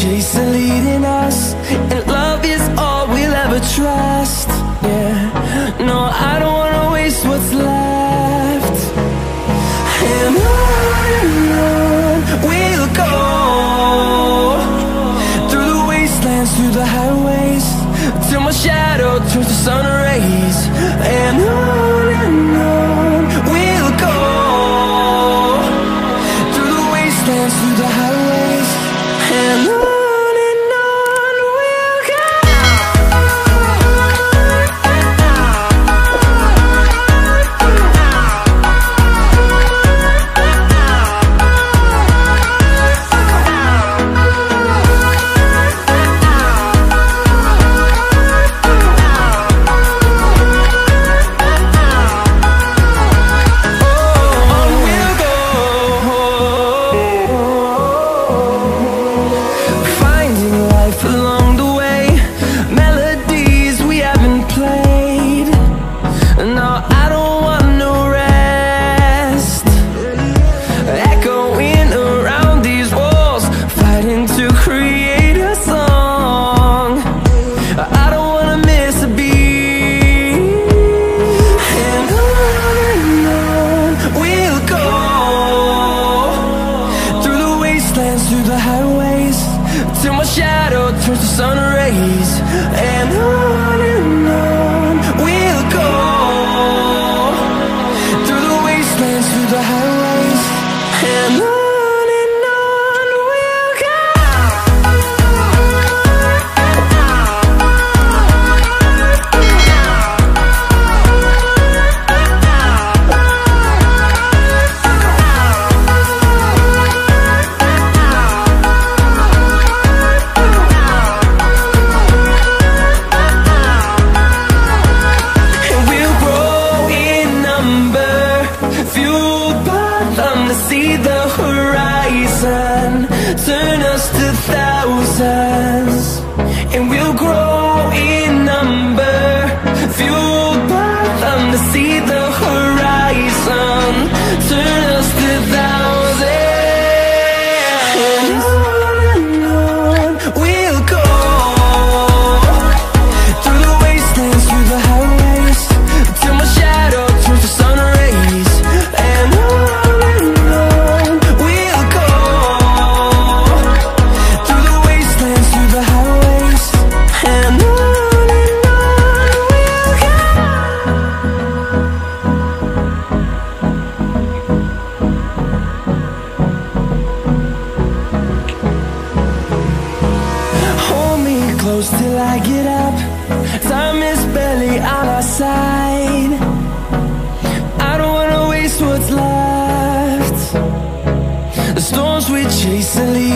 chase are leading us, and love is all we'll ever trust. Yeah, no, I don't wanna waste what's left. And on we'll go, through the wastelands, through the highways, till my shadow turns to sun rays. And on we'll go, through the wastelands, through the highways, and on we'll go. Through the highways, till my shadow turns to sun rays. And on we'll go, through the wastelands, through the highways, and on we'll go. See the horizon, turn us to thousands, and we'll grow in number, fueled by them. To see the horizon, turn us to thousands, and on we'll go, through the wastelands, through the highways, till my shadow turns to sun rays. And close till I get up, time is barely on our side. I don't wanna waste what's left. The storms we chase are leading